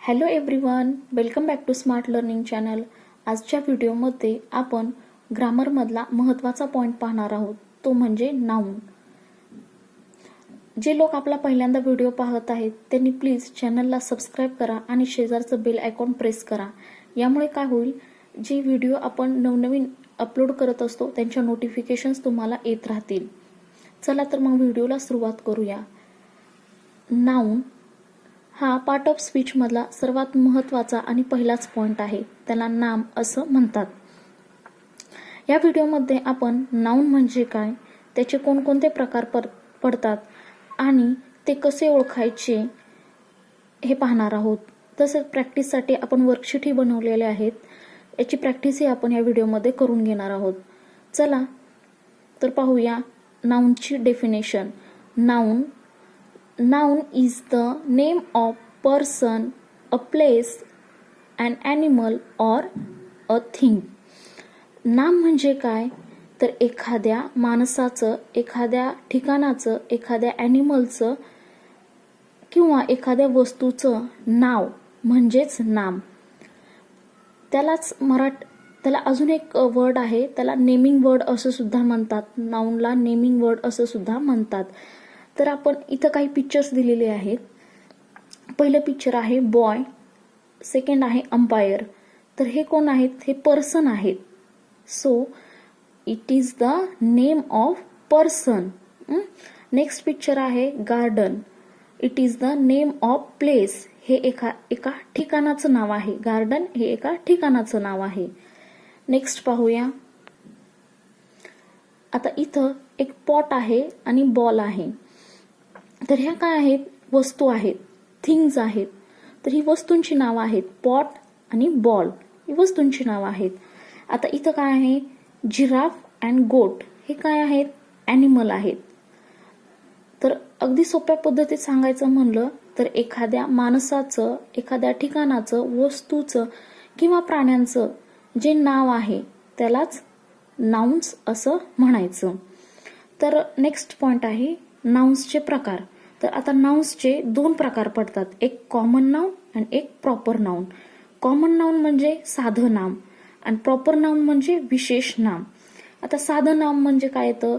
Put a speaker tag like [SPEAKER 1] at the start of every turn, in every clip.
[SPEAKER 1] Hello everyone, welcome back to smart learning channel. आजच्या व्हिडिओमध्ये आपण ग्रामरमधला महत्त्वाचा पॉइंट पाहणार आहोत, तो म्हणजे नाऊन. जे लोक आपला पहिल्यांदा व्हिडिओ पाहत आहेत त्यांनी प्लीज चॅनलला सबस्क्राईब करा आणि शेजारचं बेल आयकॉन प्रेस करा. यामुळे काय होईल, जे व्हिडिओ आपण नवनवीन अपलोड करत असतो त्यांच्या नोटिफिकेशन्स तुम्हाला येत राहतील. चला तर मग व्हिडिओला सुरुवात करूया. नाऊन हा पार्ट ऑफ स्पीच मधला सर्वात महत्त्वाचा आणि पहिलाच पॉइंट आहे. त्याला नाम असं म्हणतात. या व्हिडिओमध्ये आपण नाऊन म्हणजे काय, त्याचे कोणकोणते प्रकार पडतात आणि ते कसे ओळखायचे हे पाहणार आहोत. तसेच प्रॅक्टिससाठी आपण वर्कशीटही बनवलेले आहेत. याची प्रॅक्टिसही आपण या व्हिडिओमध्ये करून घेणार आहोत. चला तर पाहूया नाऊनची definition. Noun is the name of person, a place, an animal or a thing. नाम म्हणजे काय, तर एखाद्या माणसाचं, एखाद्या ठिकाणाचं, एखाद्या ॲनिमलचं किंवा एखाद्या वस्तूचं नाव म्हणजेच नाम. त्याला अजून एक वर्ड आहे, त्याला नेमिंग वर्ड असं सुद्धा म्हणतात. नाऊनला नेमिंग वर्ड असं सुद्धा म्हणतात. तर आपण इथं काही पिक्चर्स दिलेले आहेत. पहिलं पिक्चर आहे बॉय, सेकंड आहे अंपायर. तर हे कोण आहेत, हे पर्सन आहेत. So it is the name of person. Next picture आहे garden. It is the name of place. हे एका ठिकाणाचं नाव आहे. गार्डन हे एका ठिकाणाचं नाव आहे. नेक्स्ट पाहूया. आता इथं एक पॉट आहे आणि बॉल आहे. तर ह्या काय आहेत, वस्तू आहेत, थिंग्स आहेत. तर ही वस्तूंची नावं आहेत. पॉट आणि बॉल ही वस्तूंची नावं आहेत. आता इथं काय आहे, जिराफ अँड गोट. हे काय आहेत, ॲनिमल आहेत. तर अगदी सोप्या पद्धतीत सांगायचं म्हणलं तर एखाद्या माणसाचं, एखाद्या ठिकाणाचं, वस्तूचं किंवा प्राण्यांचं जे नाव आहे त्यालाच नाउन्स असं म्हणायचं. तर नेक्स्ट पॉइंट आहे नाउन्सचे प्रकार. तर आता नाउन्सचे दोन प्रकार पडतात, एक कॉमन नाउन आणि एक प्रॉपर नाउन. कॉमन नाउन म्हणजे साधं नाम आणि प्रॉपर नाउन म्हणजे विशेष नाम. आता साधं नाम म्हणजे काय येतं,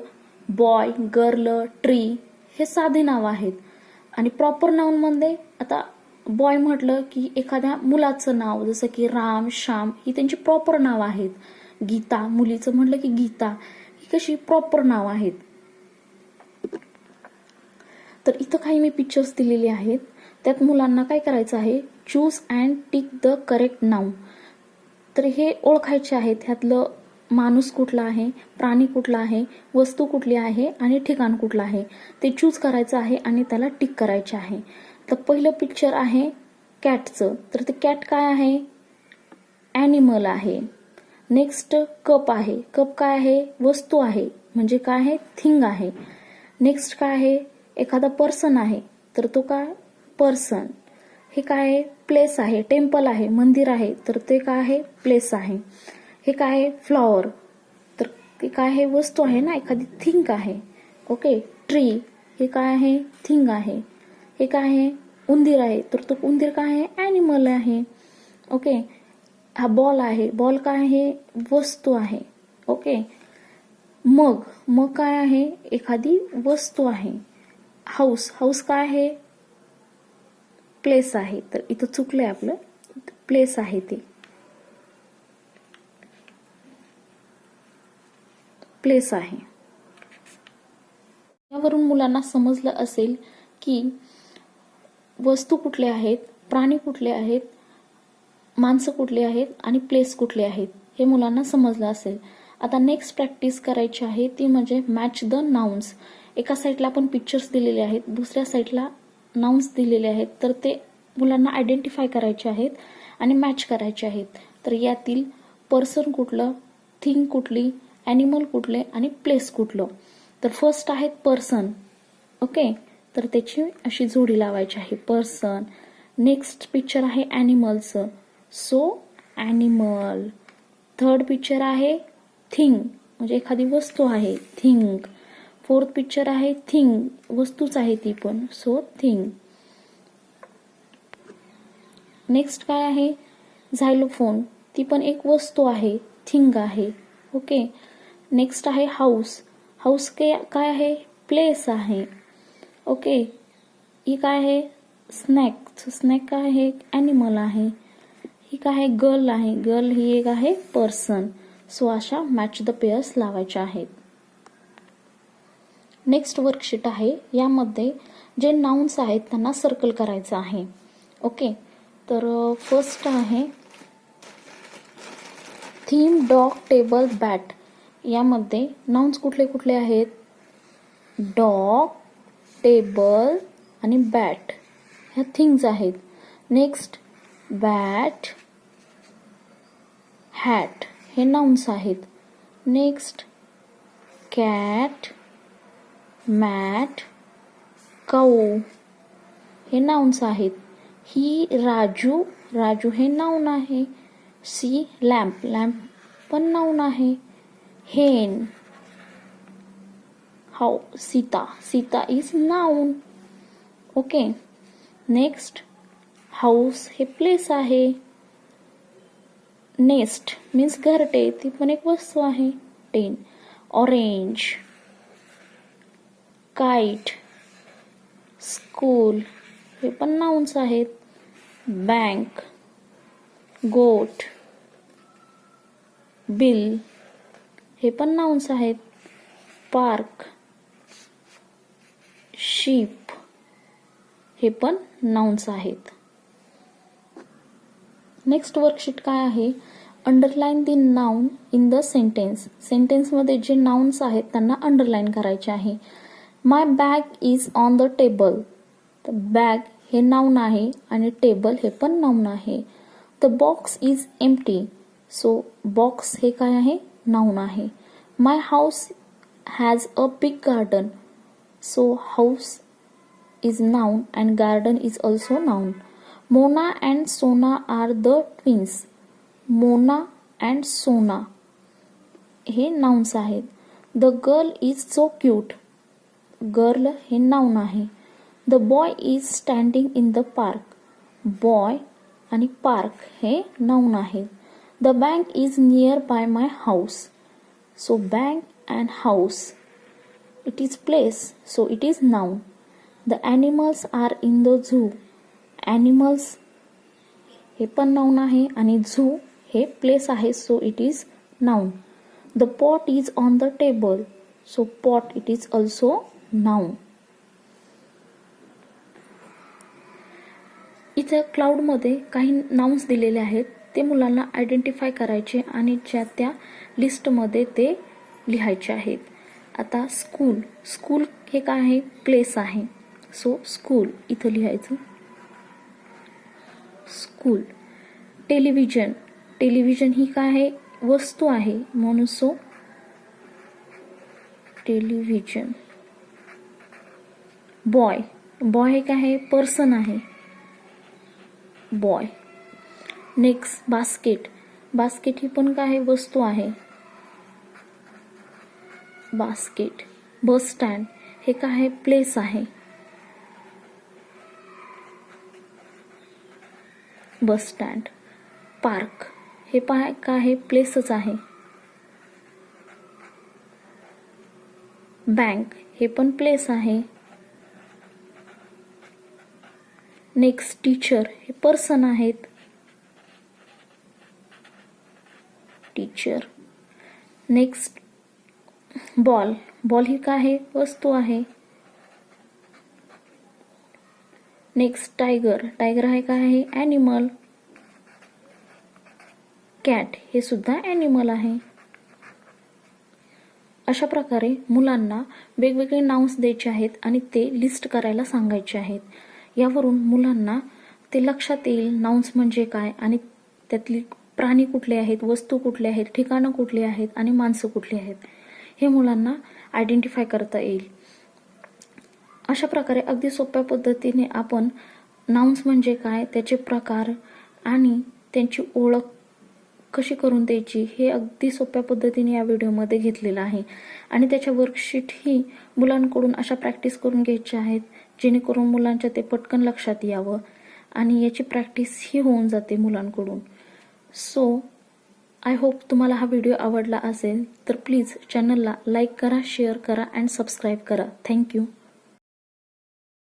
[SPEAKER 1] बॉय, गर्ल, ट्री हे साधे नाव आहेत. आणि प्रॉपर नाउन मध्ये आता बॉय म्हटलं की एखाद्या मुलाचं नाव, जसं की राम, श्याम ही त्यांची प्रॉपर नाव आहेत. गीता, मुलीचं म्हटलं की गीता, ही कशी प्रॉपर नाव आहेत. तर इथं काही मी पिक्चर्स दिलेले आहेत. त्यात मुलांना काय करायचं आहे, choose and tick the correct noun. तर हे ओळखायचे आहेत, ह्यातलं माणूस कुठला आहे, प्राणी कुठला आहे, वस्तू कुठली आहे आणि ठिकाण कुठलं आहे ते चूज करायचं आहे आणि त्याला टिक करायचे आहे. तर पहिलं पिक्चर आहे कॅटचं. तर ते कॅट काय आहे, ॲनिमल आहे. नेक्स्ट कप आहे. कप काय आहे, वस्तू आहे, म्हणजे काय आहे, थिंग आहे. नेक्स्ट काय आहे, एखादा पर्सन आहे. तर तो काय, पर्सन. हे काय आहे, प्लेस आहे, टेम्पल आहे, मंदिर आहे. तर ते काय आहे, प्लेस आहे. हे काय आहे, फ्लॉवर. तर ते काय आहे, वस्तू आहे ना, एखादी थिंग आहे. ओके. ट्री हे काय आहे, थिंग आहे. हे काय आहे, उंदीर आहे. तर तो उंदीर काय आहे, ॲनिमल आहे. ओके. हा बॉल आहे. बॉल काय आहे, वस्तू आहे. ओके. मग काय आहे, एखादी वस्तू आहे. हाऊस काय आहे, प्लेस आहे. तर इथं चुकलंय आपलं, प्लेस आहे ते, प्लेस आहे. यावरून मुलांना समजलं असेल की वस्तू कुठले आहेत, प्राणी कुठले आहेत, माणसं कुठली आहेत आणि प्लेस कुठले आहेत हे मुलांना समजलं असेल. आता नेक्स्ट प्रॅक्टिस करायची आहे ती म्हणजे मॅच द नाउन्स. एका साईडला आपण पिक्चर्स दिलेले आहेत, दुसऱ्या साईडला नाउन्स दिलेले आहेत. तर ते मुलांना आयडेंटिफाय करायचे आहेत आणि मॅच करायचे आहेत. तर यातील पर्सन कुठलं, थिंग कुठली, ॲनिमल कुठले आणि प्लेस कुठलं. तर फर्स्ट आहे पर्सन. ओके. तर त्याची अशी जोडी लावायची आहे, पर्सन. नेक्स्ट पिक्चर आहे ॲनिमलचं. So animal. थर्ड पिक्चर आहे थिंग, म्हणजे एखादी वस्तू आहे, थिंग. फोर्थ पिक्चर आहे थिंग, वस्तूच आहे ती पण, सो थिंग. नेक्स्ट काय आहे, झायलोफोन, ती पण एक वस्तू आहे, थिंग आहे. ओके. नेक्स्ट आहे हाऊस. हाऊस काय आहे, प्लेस आहे. ओके. ही काय आहे, स्नॅक. स्नॅक काय आहे, ॲनिमल आहे. ही काय आहे, गर्ल आहे. गर्ल ही एक आहे पर्सन. सो अशा मॅच द पेअर्स लावायच्या आहेत. नेक्स्ट वर्कशीट आहे, यामध्ये जे नाउन्स आहेत त्यांना सर्कल करायचं आहे. ओके. तर फर्स्ट आहे थीम, डॉग, टेबल, बॅट. यामध्ये नाउन्स कुठले कुठले आहेत, डॉग, टेबल आणि बॅट ह्या थिंग्स आहेत. नेक्स्ट बॅट, हॅट हे नाउन्स आहेत. नेक्स्ट कॅट, मॅट, काऊ हे नाउन्स आहेत. ही राजू, राजू हे नाउन आहे. सी लॅम्प, लॅम्प पण नाउन आहे. हेन, how, Sita, Sita is noun. Okay. Next house हे प्लेस आहे. नेस्ट मीन्स घरटे, ती पण एक वस्तू आहे. 10. ऑरेंज, काइट, स्कूल हे पण नाउन्स आहेत. बँक, गोट, बिल हे पण नाउन्स आहेत. पार्क, शीप हे पण नाउन्स आहेत. नेक्स्ट वर्कशीट काय आहे, underline the noun in the sentence. सेंटेन्समध्ये जे नाउन्स आहेत त्यांना अंडरलाईन करायचे आहे. My bag is on the table. तर बॅग हे नाउन आहे आणि टेबल हे पण नाउन आहे. The box is empty. So box हे काय आहे, नाउन आहे. My house has a big garden. So house is noun and garden is also noun. Mona and Sona are the twins. Mona and Sona हे nouns आहेत. The girl is so cute. Girl हे noun आहे. The boy is standing in the park. Boy आणि park हे noun आहेत. The bank is near by my house. So bank and house it is place, so it is noun. The animals are in the zoo. Animals हे पण noun आहे आणि zoo हे place आहे, so it is noun. The pot is on the table. So pot it is also noun. इथे क्लाउडमध्ये काही nouns दिलेले आहेत, ते मुलांना आयडेंटिफाय करायचे आणि त्या लिस्टमध्ये ते लिहायचे आहेत. आता स्कूल, स्कूल हे काय आहे, प्लेस आहे. सो स्कूल इथं लिहायचं, स्कूल. टेलिव्हिजन, टेलिव्हिजन ही काय आहे, वस्तू आहे म्हणून सो टेलिव्हिजन. बॉय, बॉय हे काय आहे, पर्सन आहे, बॉय. नेक्स्ट बास्केट, बास्केट ही पण काय आहे, वस्तू आहे, बास्केट. बस स्टँड हे काय आहे, प्लेस आहे, बस स्टँड. पार्क हे काय आहे, प्लेसच आहे. बँक हे पण प्लेस आहे. नेक्स्ट टीचर हे पर्सन आहेत, टीचर. नेक्स्ट बॉल, बॉल ही काय आहे, वस्तू आहे. नेक्स्ट टायगर, टायगर आहे काय आहे, ॲनिमल. कॅट हे सुद्धा ॲनिमल आहे. अशा प्रकारे मुलांना वेगवेगळे नाउन्स द्यायचे आहेत आणि ते लिस्ट करायला सांगायचे आहेत. यावरून मुलांना ते लक्षात येईल नाउन्स म्हणजे काय आणि त्यातली प्राणी कुठले आहेत, वस्तू कुठले आहेत, ठिकाणं कुठली आहेत आणि माणसं कुठली आहेत हे मुलांना आयडेंटिफाय करता येईल. अशा प्रकारे अगदी सोप्या पद्धतीने आपण नाउन्स म्हणजे काय, त्याचे प्रकार आणि त्यांची ओळख कशी करून द्यायची हे अगदी सोप्या पद्धतीने या व्हिडिओमध्ये घेतलेलं आहे. आणि त्याच्या वर्कशीटही मुलांकडून अशा प्रॅक्टिस करून घ्यायच्या आहेत जेणेकरून मुलांच्या ते पटकन लक्षात यावं. आणि याची प्रॅक्टिस ही होऊन जाते मुलांकडून. सो आय होप तुम्हाला हा व्हिडिओ आवडला असेल तर प्लीज चॅनलला लाईक करा, शेअर करा अँड सबस्क्राईब करा. थँक्यू.